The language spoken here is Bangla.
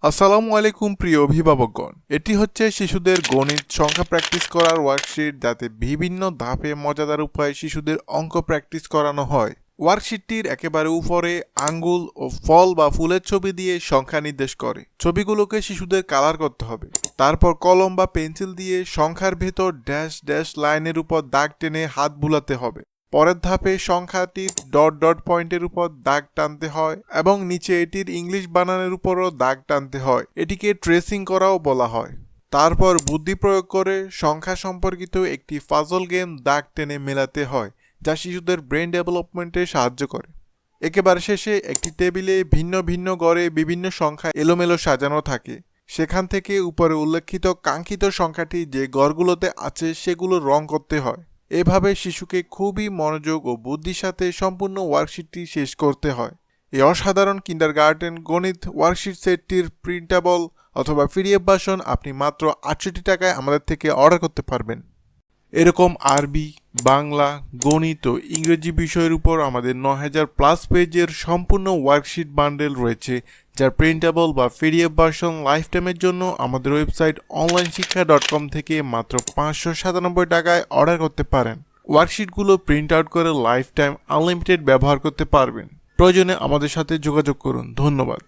আসসালামু আলাইকুম প্রিয় অভিভাবকগণ। এটি হচ্ছে শিশুদের গণিত সংখ্যা প্র্যাকটিস করার ওয়ার্কশিট, যাতে বিভিন্ন ধাপে মজাদার উপায়ে শিশুদের অঙ্ক প্র্যাকটিস করানো হয়। ওয়ার্কশিটটির একেবারে উপরে আঙ্গুল ও ফল বা ফুলের ছবি দিয়ে সংখ্যা নির্দেশ করে। ছবিগুলোকে শিশুদের কালার করতে হবে। তারপর কলম বা পেন্সিল দিয়ে সংখ্যার ভেতর ড্যাশ ড্যাশ লাইনের উপর দাগ টেনে হাত বুলাতে হবে। পরের ধাপে সংখ্যাটির ডট ডট পয়েন্টের উপর দাগ টানতে হয় এবং নিচে এটির ইংলিশ বানানের উপরও দাগ টানতে হয়। এটিকে ট্রেসিং করাও বলা হয়। তারপর বুদ্ধি প্রয়োগ করে সংখ্যা সম্পর্কিত একটি পাজল গেম দাগ টেনে মেলাতে হয়, যা শিশুদের ব্রেন ডেভেলপমেন্টে সাহায্য করে। একেবারে শেষে একটি টেবিলে ভিন্ন ভিন্ন গড়ে বিভিন্ন সংখ্যা এলোমেলো সাজানো থাকে। সেখান থেকে উপরে উল্লেখিত কাঙ্ক্ষিত সংখ্যাটি যে গড়গুলোতে আছে সেগুলো রং করতে হয়। এভাবে শিশুকে খুবই মনোযোগ ও বুদ্ধির সাথে সম্পূর্ণ ওয়ার্কশিটটি শেষ করতে হয়। এই অসাধারণ কিন্ডারগার্টেন গণিত ওয়ার্কশিট সেটটির প্রিন্টেবল অথবা পিডিএফ ভার্সন আপনি মাত্র ৬৮ টাকায় আমাদের থেকে অর্ডার করতে পারবেন। এরকম আরবি, বাংলা, গণিত ও ইংরেজি বিষয়ের উপর আমাদের ৯,০০০+ পেজের সম্পূর্ণ ওয়ার্কশিট বান্ডেল রয়েছে, যার প্রিন্টেবল বা পিডিএফ ভার্সন লাইফ টাইমের জন্য আমাদের ওয়েবসাইট onlineশিক্ষা.com থেকে মাত্র ৫৯৭ টাকায় অর্ডার করতে পারেন। ওয়ার্কশিটগুলো প্রিন্ট আউট করে লাইফ টাইম আনলিমিটেড ব্যবহার করতে পারবেন। প্রয়োজনে আমাদের সাথে যোগাযোগ করুন। ধন্যবাদ।